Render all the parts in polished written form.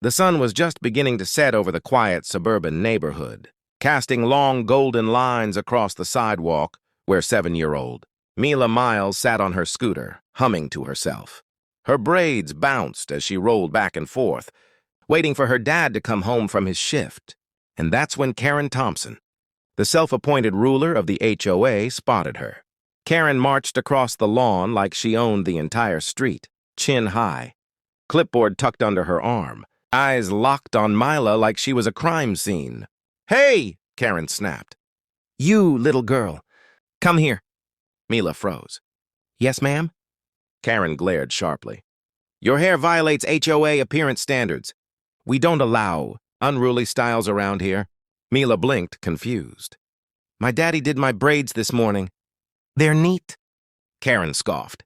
The sun was just beginning to set over the quiet suburban neighborhood, casting long golden lines across the sidewalk where 7-year-old Mila Miles sat on her scooter, humming to herself. Her braids bounced as she rolled back and forth, waiting for her dad to come home from his shift. And that's when Karen Thompson, the self-appointed ruler of the HOA, spotted her. Karen marched across the lawn like she owned the entire street, chin high, clipboard tucked under her arm, eyes locked on Mila like she was a crime scene. "Hey!" Karen snapped. "You, little girl. Come here." Mila froze. "Yes, ma'am?" Karen glared sharply. "Your hair violates HOA appearance standards. We don't allow unruly styles around here." Mila blinked, confused. "My daddy did my braids this morning. They're neat." Karen scoffed.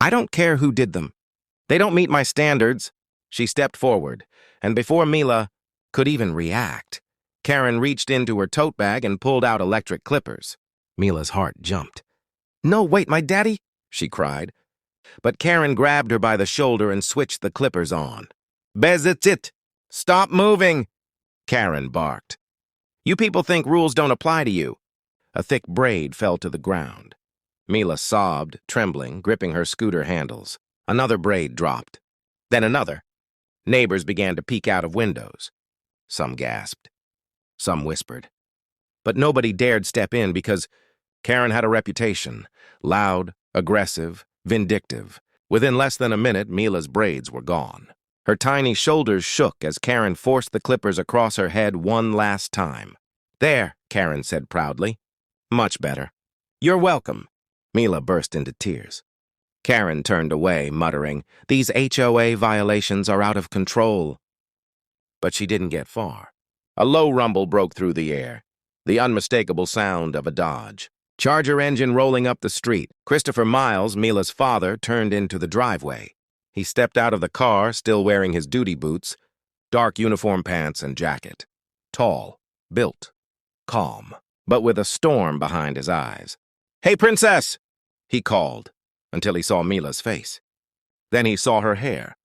"I don't care who did them. They don't meet my standards." She stepped forward, and before Mila could even react, Karen reached into her tote bag and pulled out electric clippers. Mila's heart jumped. "No, wait, my daddy!" she cried. But Karen grabbed her by the shoulder and switched the clippers on. "Bezit! Stop moving!" Karen barked. "You people think rules don't apply to you." A thick braid fell to the ground. Mila sobbed, trembling, gripping her scooter handles. Another braid dropped. Then another. Neighbors began to peek out of windows. Some gasped. Some whispered. But nobody dared step in because Karen had a reputation. Loud, aggressive, vindictive. Within less than a minute, Mila's braids were gone. Her tiny shoulders shook as Karen forced the clippers across her head one last time. "There," Karen said proudly. "Much better." "You're welcome." Mila burst into tears. Karen turned away, muttering, "These HOA violations are out of control." But she didn't get far. A low rumble broke through the air, the unmistakable sound of a Dodge. Charger engine rolling up the street. Christopher Miles, Mila's father, turned into the driveway. He stepped out of the car, still wearing his duty boots, dark uniform pants and jacket. Tall, built, calm, but with a storm behind his eyes. "Hey, princess!" he called, until he saw Mila's face. Then he saw her hair.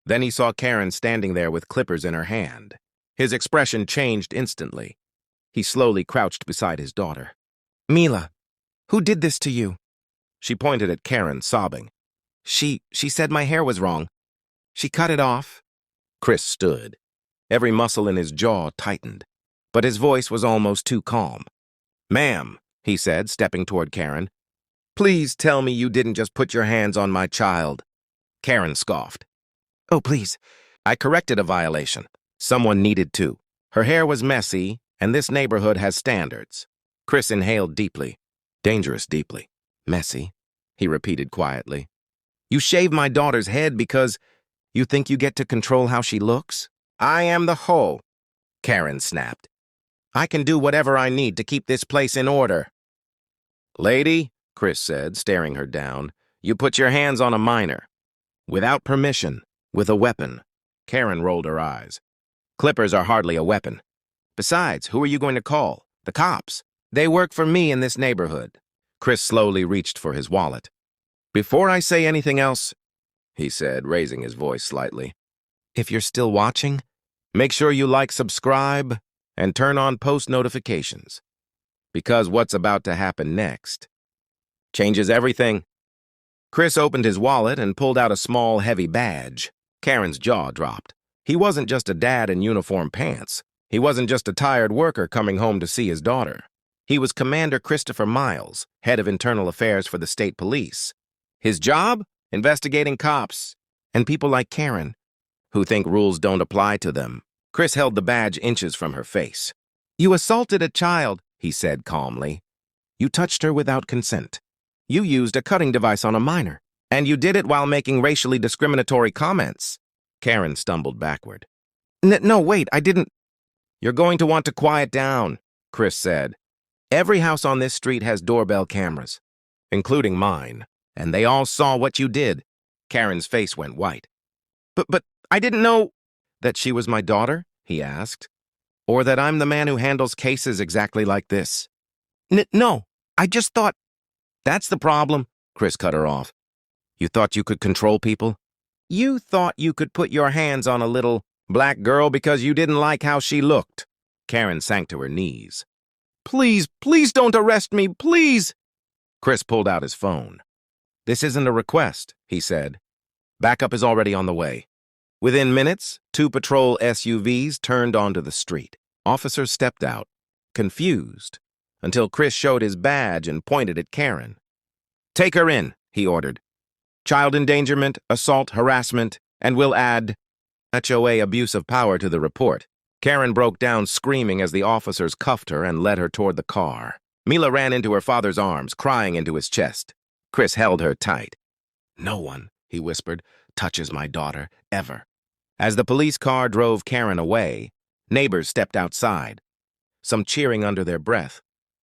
Then he saw Karen standing there with clippers in her hand. His expression changed instantly. He slowly crouched beside his daughter. "Mila, who did this to you?" She pointed at Karen, sobbing. She said my hair was wrong. She cut it off." Chris stood. Every muscle in his jaw tightened, but his voice was almost too calm. "Ma'am," he said, stepping toward Karen, "please tell me you didn't just put your hands on my child." Karen scoffed. "Oh, please." "I corrected a violation. Someone needed to. Her hair was messy, and this neighborhood has standards." Chris inhaled deeply. Dangerous deeply. "Messy," he repeated quietly. "You shave my daughter's head because you think you get to control how she looks?" "I am the HOA," Karen snapped. "I can do whatever I need to keep this place in order." "Lady," Chris said, staring her down, "you put your hands on a minor. Without permission, with a weapon." Karen rolled her eyes. "Clippers are hardly a weapon. Besides, who are you going to call? The cops. They work for me in this neighborhood." Chris slowly reached for his wallet. "Before I say anything else," he said, raising his voice slightly, "if you're still watching, make sure you like, subscribe, and turn on post notifications. Because what's about to happen next changes everything." Chris opened his wallet and pulled out a small, heavy badge. Karen's jaw dropped. He wasn't just a dad in uniform pants. He wasn't just a tired worker coming home to see his daughter. He was Commander Christopher Miles, head of internal affairs for the state police. His job? Investigating cops and people like Karen, who think rules don't apply to them. Chris held the badge inches from her face. "You assaulted a child," he said calmly. "You touched her without consent. You used a cutting device on a minor, and you did it while making racially discriminatory comments." Karen stumbled backward. No, wait, I didn't." "You're going to want to quiet down," Chris said. "Every house on this street has doorbell cameras, including mine, and they all saw what you did." Karen's face went white. But I didn't know." "That she was my daughter?" he asked. "Or that I'm the man who handles cases exactly like this?" No, I just thought—" "That's the problem," Chris cut her off. "You thought you could control people? You thought you could put your hands on a little Black girl because you didn't like how she looked. Karen sank to her knees. Please, please don't arrest me, please. Chris pulled out his phone. This isn't a request, he said. Backup is already on the way. Within minutes, 2 patrol SUVs turned onto the street. Officers stepped out, confused, until Chris showed his badge and pointed at Karen. Take her in, he ordered. Child endangerment, assault, harassment, and we'll add HOA abuse of power to the report. Karen broke down screaming as the officers cuffed her and led her toward the car. Mila ran into her father's arms, crying into his chest. Chris held her tight. No one, he whispered, touches my daughter, ever. As the police car drove Karen away, neighbors stepped outside, some cheering under their breath,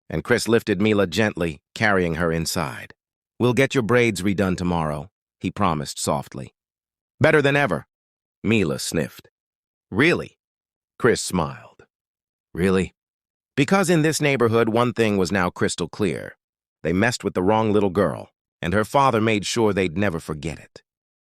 and Chris lifted Mila gently, carrying her inside. We'll get your braids redone tomorrow, he promised softly. Better than ever, Mila sniffed. Really? Chris smiled. Really? Because in this neighborhood, one thing was now crystal clear. They messed with the wrong little girl, and her father made sure they'd never forget it.